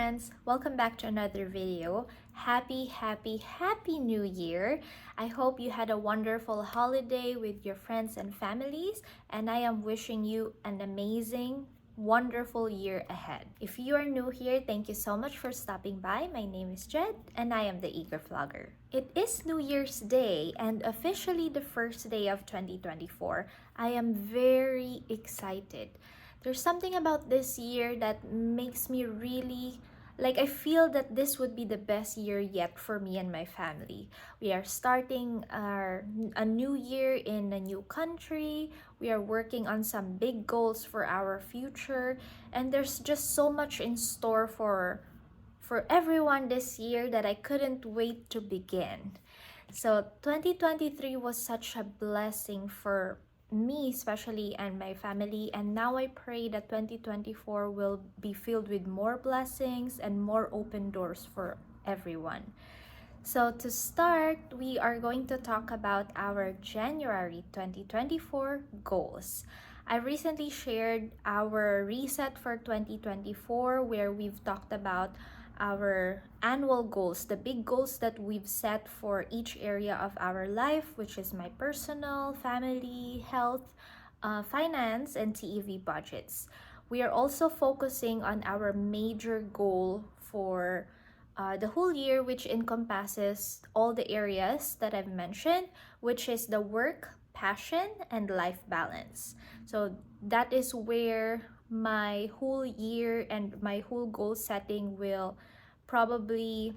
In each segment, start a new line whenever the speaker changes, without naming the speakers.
friends! Welcome back to another video. Happy New Year! I hope you had a wonderful holiday with your friends and families, and I am wishing you an amazing, wonderful year ahead. If you are new here, thank you so much for stopping by. My name is Jed, and I am the Eager Vlogger. It is New Year's Day and officially the first day of 2024. I am very excited. There's something about this year that makes me really I feel that this would be the best year yet for me and my family. We are starting a new year in a new country. We are working on some big goals for our future, and there's just so much in store for everyone this year that I couldn't wait to begin. So 2023 was such a blessing for me especially and my family, and now I pray that 2024 will be filled with more blessings and more open doors for everyone. So to start, we are going to talk about our January 2024 goals. I recently shared our reset for 2024 where we've talked about our annual goals, the big goals that we've set for each area of our life, which is my personal, family, health, finance, and TEV budgets. We are also focusing on our major goal for the whole year, which encompasses all the areas that I've mentioned, which is the work, passion, and life balance. So that is where my whole year and my whole goal setting will probably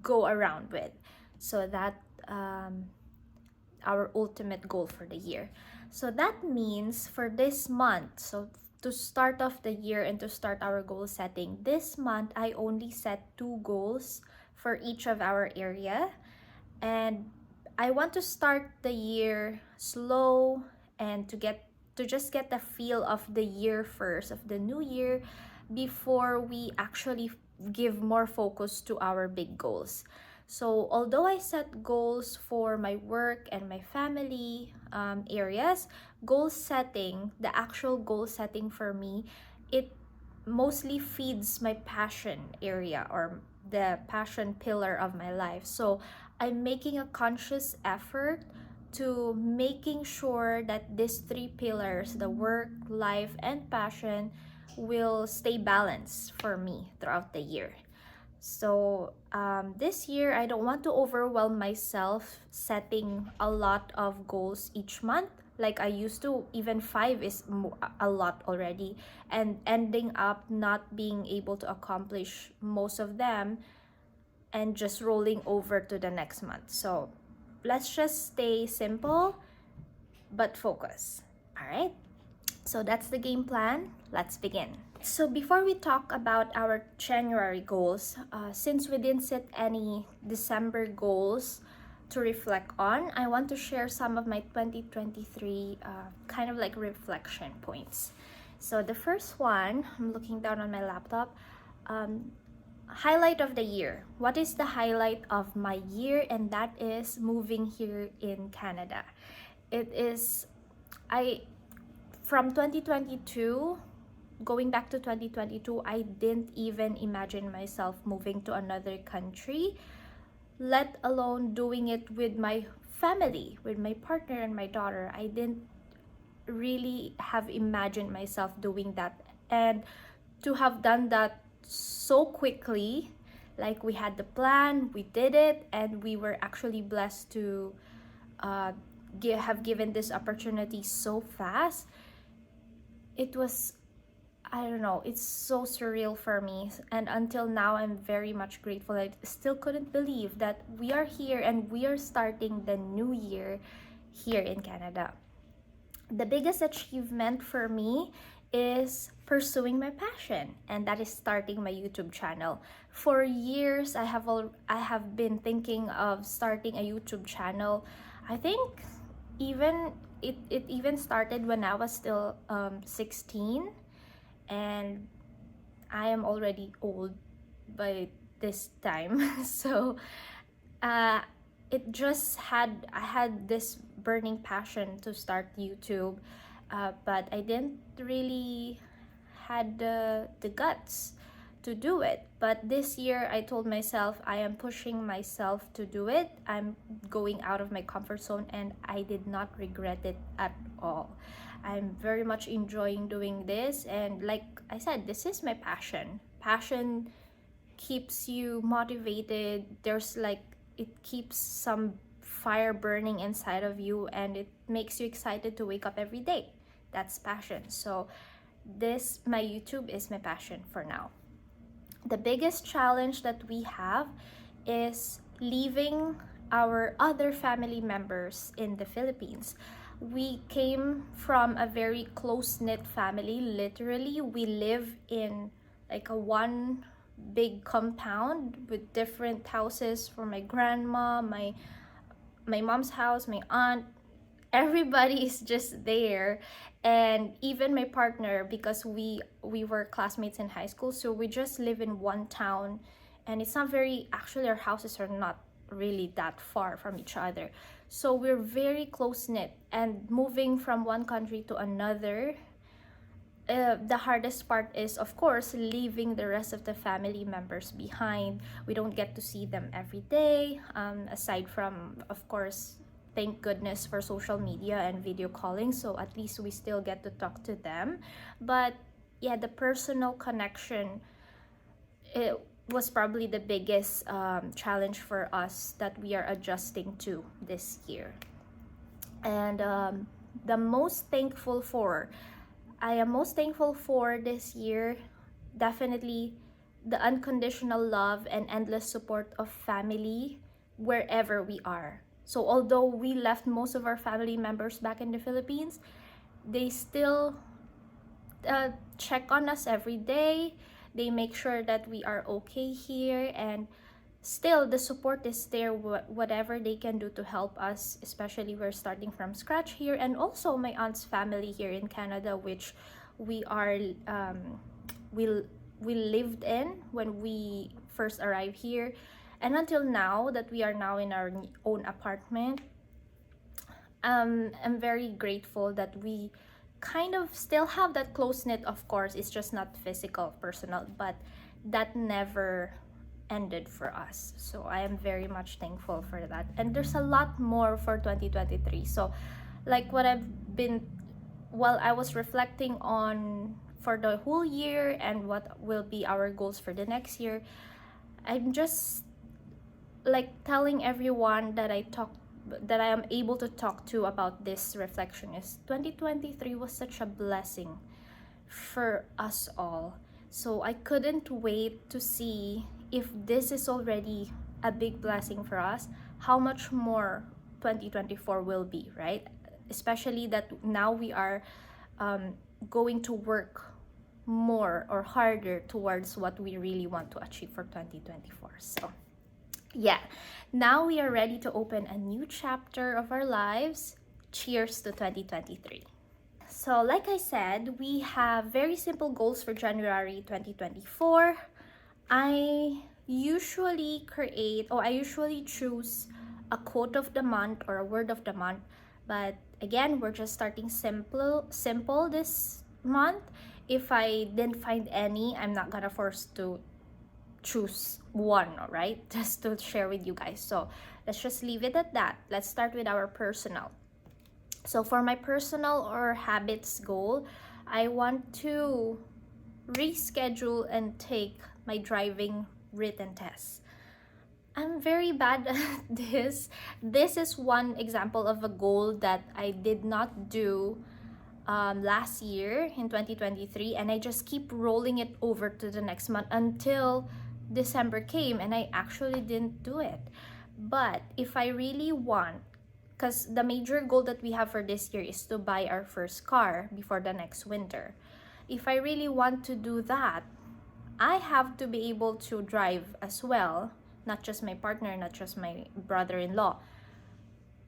go around with. So that our ultimate goal for the year. So that means for this month, so to start off the year and to start our goal setting, this month I only set 2 goals for each of our area, and I want to start the year slow and to just get the feel of the year first, of the new year, before we actually give more focus to our big goals. So although I set goals for my work and my family areas, goal setting, the actual goal setting for me, it mostly feeds my passion area or the passion pillar of my life. So I'm making a conscious effort to making sure that these 3 pillars, the work, life, and passion, will stay balanced for me throughout the year. So this year, I don't want to overwhelm myself setting a lot of goals each month like I used to. Even 5 is a lot already, and ending up not being able to accomplish most of them and just rolling over to the next month. So let's just stay simple but focus. All right? So that's the game plan. Let's begin. So before we talk about our January goals, since we didn't set any December goals to reflect on, I want to share some of my 2023 kind of like reflection points. So the first one, I'm looking down on my laptop, highlight of the year. What is the highlight of my year? And that is moving here in Canada. It is, from 2022, going back to 2022, I didn't even imagine myself moving to another country, let alone doing it with my family, with my partner and my daughter. I didn't really have imagined myself doing that, and to have done that so quickly, like we had the plan, we did it, and we were actually blessed to have given this opportunity so fast. It was, I don't know, it's so surreal for me, and until now I'm very much grateful. I still couldn't believe that we are here and we are starting the new year here in Canada. The biggest achievement for me is pursuing my passion, and that is starting my YouTube channel. For years I have been thinking of starting a YouTube channel. I think even it even started when I was still 16, and I am already old by this time. So it just I had this burning passion to start YouTube, but I didn't really had the guts to do it. But this year, I told myself I am pushing myself to do it. I'm going out of my comfort zone, and I did not regret it at all. I'm very much enjoying doing this, and like I said, this is my passion. Passion keeps you motivated. There's like, it keeps some fire burning inside of you, and it makes you excited to wake up every day. That's passion. So this, my YouTube is my passion for now. The biggest challenge that we have is leaving our other family members in the Philippines. We came from a very close-knit family. Literally, we live in like a one big compound with different houses for my grandma, my mom's house, my aunt. Everybody is just there, and even my partner, because we were classmates in high school, so we just live in one town, and it's not very, actually our houses are not really that far from each other, so we're very close knit. And moving from one country to another, the hardest part is, of course, leaving the rest of the family members behind. We don't get to see them every day, aside from, of course, thank goodness for social media and video calling, so at least we still get to talk to them. But yeah, the personal connection, it was probably the biggest challenge for us that we are adjusting to this year. And the most thankful for, I am most thankful for this year, definitely the unconditional love and endless support of family wherever we are. So although we left most of our family members back in the Philippines, they still check on us every day. They make sure that we are okay here, and still the support is there, whatever they can do to help us, especially we're starting from scratch here. And also my aunt's family here in Canada, which we are we lived in when we first arrived here, and until now that we are now in our own apartment. I'm very grateful that we kind of still have that close knit. Of course, it's just not physical, personal, but that never ended for us. So I am very much thankful for that. And there's a lot more for 2023. So like what I've been, while I was reflecting on for the whole year and what will be our goals for the next year, I'm just like telling everyone that that I am able to talk to about this reflection is 2023 was such a blessing for us all. So I couldn't wait to see, if this is already a big blessing for us, how much more 2024 will be, right? Especially that now we are going to work more or harder towards what we really want to achieve for 2024. So yeah, now we are ready to open a new chapter of our lives. Cheers to 2023. So like I said, we have very simple goals for January 2024. I usually choose a quote of the month or a word of the month, but again, we're just starting simple this month. If I didn't find any, I'm not gonna force to choose one, right? Just to share with you guys. So let's just leave it at that. Let's start with our personal. So for my personal or habits goal, I want to reschedule and take my driving written test. I'm very bad at this. This is one example of a goal that I did not do last year in 2023, and I just keep rolling it over to the next month until December came and I actually didn't do it. But if I really want, because the major goal that we have for this year is to buy our first car before the next winter. If I really want to do that, I have to be able to drive as well, not just my partner, not just my brother-in-law.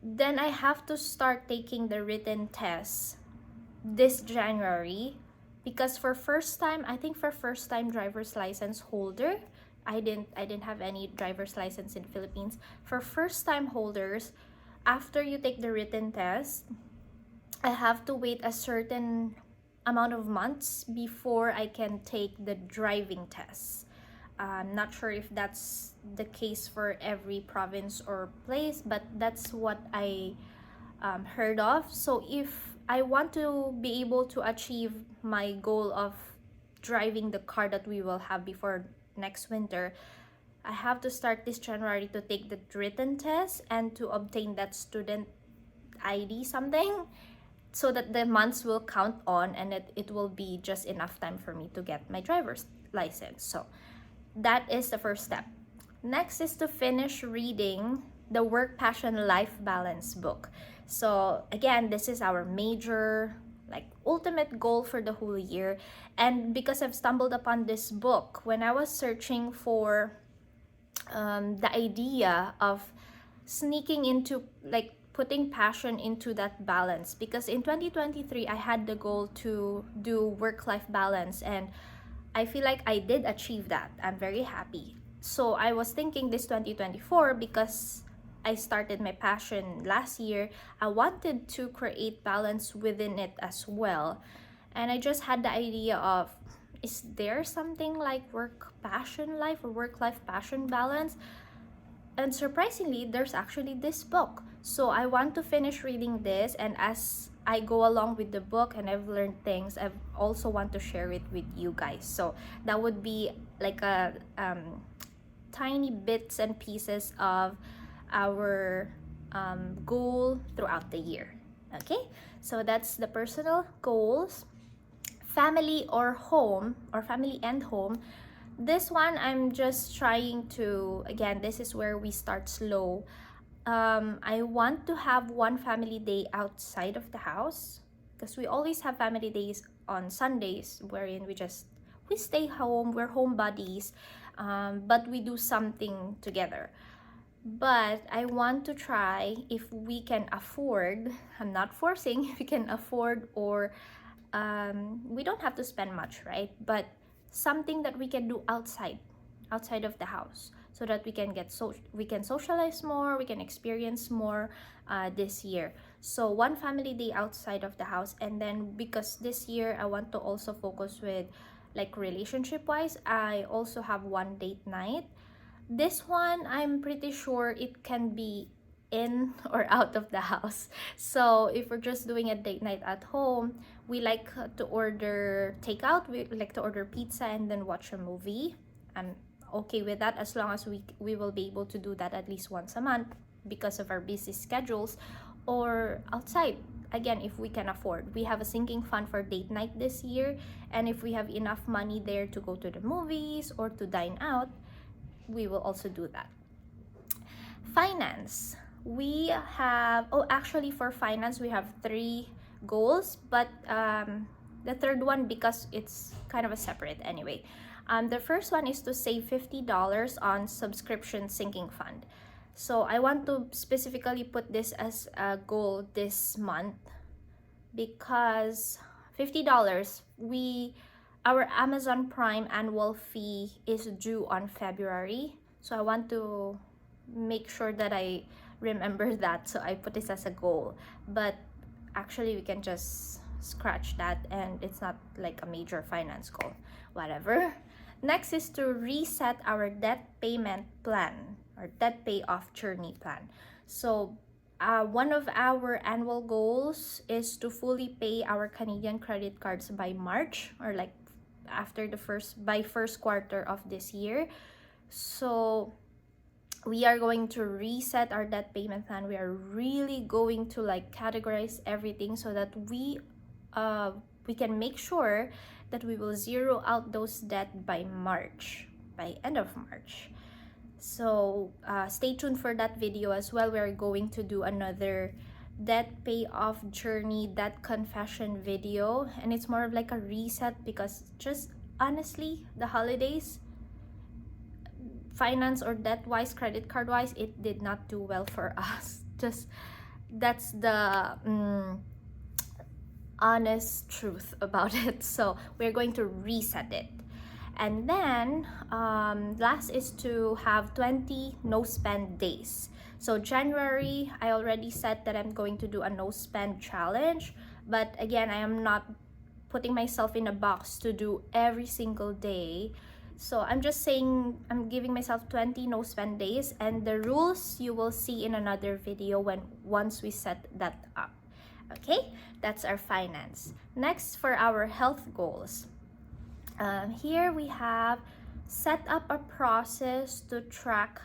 Then I have to start taking the written tests this January, because for first time driver's license holder, I didn't have any driver's license in Philippines. For first time holders, after you take the written test, I have to wait a certain amount of months before I can take the driving test. I'm not sure if that's the case for every province or place, but that's what I heard of. So if I want to be able to achieve my goal of driving the car that we will have before next winter, I have to start this January to take the written test and to obtain that student ID something, so that the months will count on, and it will be just enough time for me to get my driver's license. So that is the first step. Next is to finish reading the Work Passion Life Balance book. So again, this is our major, like, ultimate goal for the whole year. And because I've stumbled upon this book when I was searching for the idea of sneaking into, like, putting passion into that balance, because in 2023 I had the goal to do work-life balance, and I feel like I did achieve that. I'm very happy. So I was thinking this 2024, because I started my passion last year, I wanted to create balance within it as well. And I just had the idea of, is there something like work passion life or work life passion balance? And surprisingly, there's actually this book. So I want to finish reading this, and as I go along with the book and I've learned things, I also want to share it with you guys. So that would be like a tiny bits and pieces of our goal throughout the year. Okay, so that's the personal goals. Family or home, or family and home. This one, I'm just trying to, again, this is where we start slow. I want to have one family day outside of the house, because we always have family days on Sundays wherein we stay home, we're homebodies, but we do something together. But I want to try if we can afford, I'm not forcing, if we can afford, or we don't have to spend much, right? But something that we can do outside of the house, so that we can socialize more, we can experience more this year. So one family day outside of the house. And then, because this year I want to also focus with, like, relationship wise, I also have one date night. This one, I'm pretty sure it can be in or out of the house. So if we're just doing a date night at home, we like to order takeout, we like to order pizza and then watch a movie. I'm okay with that, as long as we will be able to do that at least once a month because of our busy schedules. Or outside, again, if we can afford. We have a sinking fund for date night this year, and if we have enough money there to go to the movies or to dine out, we will also do that. Finance. We have, actually for finance, we have 3 goals, but the third one, because it's kind of a separate anyway. The first one is to save $50 on subscription sinking fund. So I want to specifically put this as a goal this month, because $50, our Amazon Prime annual fee is due on February. So I want to make sure that I remember that, so I put this as a goal. But actually, we can just scratch that, and it's not like a major finance goal. Whatever. Next is to reset our debt payment plan, or debt payoff journey plan. So one of our annual goals is to fully pay our Canadian credit cards by March, or like by first quarter of this year. So we are going to reset our debt payment plan. We are really going to, like, categorize everything so that we can make sure that we will zero out those debt by end of March. So stay tuned for that video as well. We are going to do another debt payoff journey, debt confession video, and it's more of like a reset, because just honestly, the holidays, finance or debt wise, credit card wise, it did not do well for us. Just, that's the honest truth about it. So we're going to reset it. And then last is to have 20 no spend days. So January, I already said that I'm going to do a no spend challenge, but again, I am not putting myself in a box to do every single day. So I'm just saying I'm giving myself 20 no spend days, and the rules you will see in another video once we set that up. Okay, that's our finance. Next, for our health goals. Here we have set up a process to track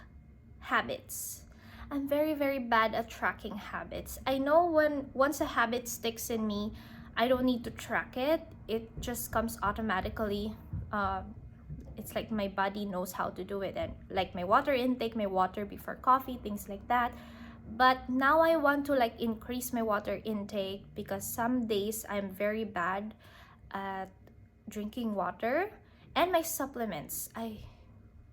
habits. I'm very, very bad at tracking habits. I know once a habit sticks in me, I don't need to track it. It just comes automatically. It's like my body knows how to do it, and like my water intake, my water before coffee, things like that. But now I want to like increase my water intake, because some days I'm very bad at drinking water. And my supplements, I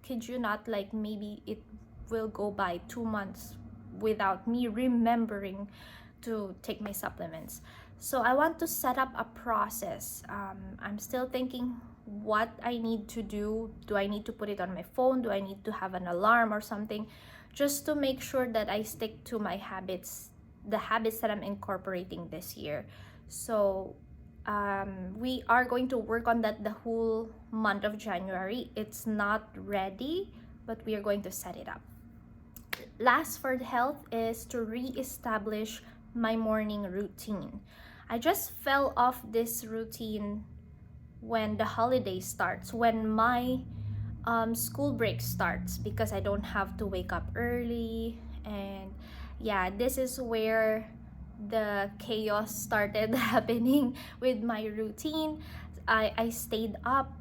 kid you not, like maybe it will go by 2 months without me remembering to take my supplements. So I want to set up a process. I'm still thinking what I need to do. Do I need to put it on my phone? Do I need to have an alarm or something, just to make sure that I stick to my habits, the habits that I'm incorporating this year. So we are going to work on that the whole month of January. It's not ready, but we are going to set it up. Last, for the health, is to re-establish my morning routine. I just fell off this routine when the holiday starts, when my school break starts, because I don't have to wake up early. And yeah, this is where the chaos started happening with my routine. I stayed up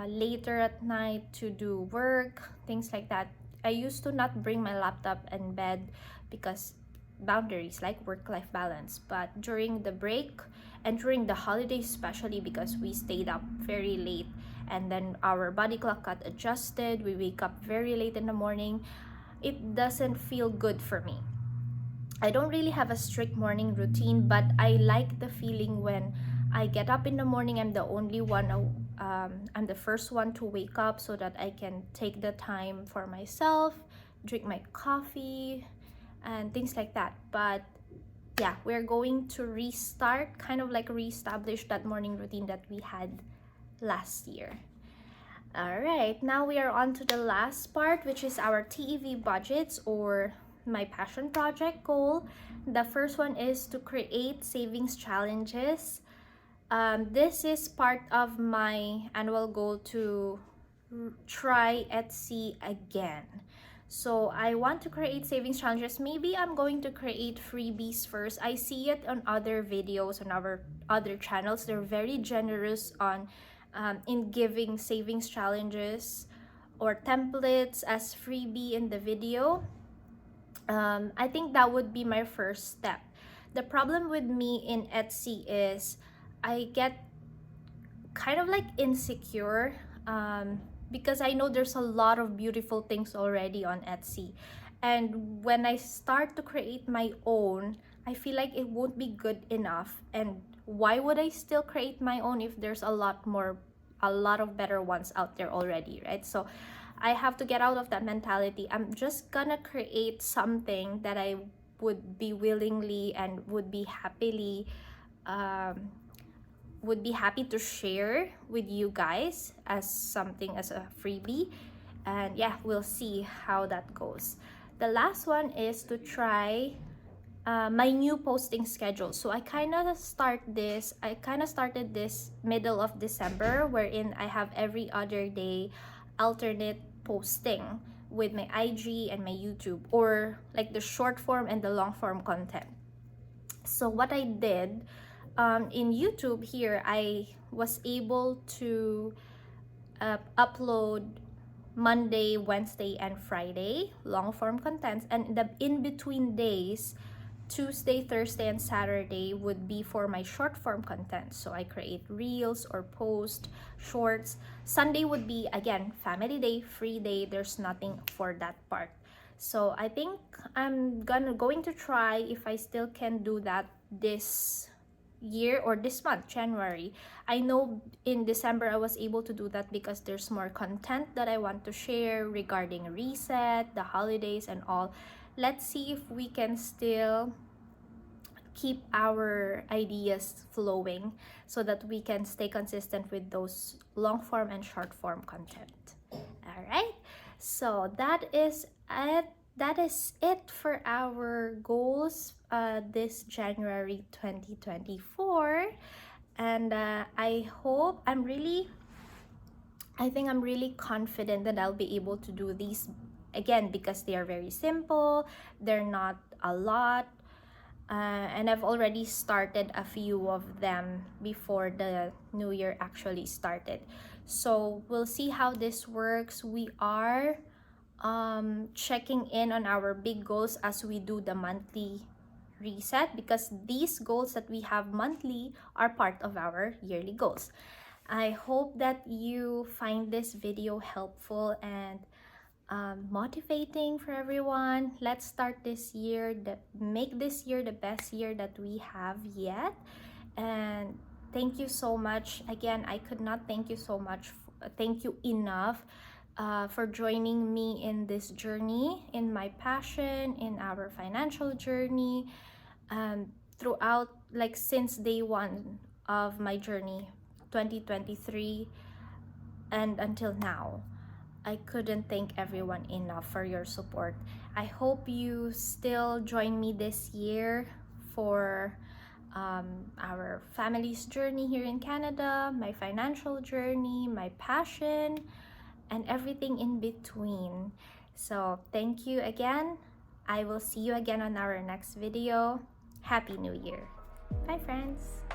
later at night to do work, things like that. I used to not bring my laptop in bed because boundaries, like work-life balance. But during the break and during the holidays, especially because we stayed up very late, and then our body clock got adjusted, we wake up very late in the morning, it doesn't feel good for me. I don't really have a strict morning routine, but I like the feeling when I get up in the morning. I'm the only one, I'm the first one to wake up, so that I can take the time for myself, drink my coffee, and things like that. But yeah, we're going to restart, kind of like reestablish that morning routine that we had last year. All right, now we are on to the last part, which is our TEV budgets, or my passion project goal. The first one is to create savings challenges. This is part of my annual goal to try Etsy again. So I want to create savings challenges. Maybe I'm going to create freebies first. I see it on other videos on our other channels. They're very generous on in giving savings challenges or templates as freebie in the video. I think that would be my first step. The problem with me in Etsy is I get kind of like insecure, because I know there's a lot of beautiful things already on Etsy. And when I start to create my own, I feel like it won't be good enough. And why would I still create my own if there's a lot of better ones out there already, right? So I have to get out of that mentality. I'm just gonna create something that I would be willingly and would be happy to share with you guys as something, as a freebie. And yeah, we'll see how that goes. The last one is to try my new posting schedule. So I kind of started this middle of December, wherein I have every other day alternate posting with my IG and my YouTube, or like the short form and the long form content. So what I did in YouTube here, I was able to upload Monday, Wednesday, and Friday long form contents, and the in between days, Tuesday, Thursday, and Saturday, would be for my short form content. So I create reels or post shorts. Sunday would be, again, family day, free day. There's nothing for that part. So I think I'm going to try if I still can do that this year or this month, January. I know in December I was able to do that because there's more content that I want to share regarding reset, the holidays, and all. Let's see if we can still keep our ideas flowing so that we can stay consistent with those long form and short form content. All right, so that is it for our goals this January 2024. And I think I'm really confident that I'll be able to do these again, because they are very simple, they're not a lot, and I've already started a few of them before the new year actually started. So we'll see how this works. We are checking in on our big goals as we do the monthly reset, because these goals that we have monthly are part of our yearly goals. I hope that you find this video helpful and motivating for everyone. Let's start this year, make this year the best year that we have yet. And thank you so much. Again, I could not thank you so much. Thank you enough for joining me in this journey, in my passion, in our financial journey, throughout, like, since day one of my journey, 2023, and until now. I couldn't thank everyone enough for your support. I hope you still join me this year for our family's journey here in Canada, my financial journey, my passion, and everything in between. So thank you again. I will see you again on our next video. Happy New Year. Bye, friends.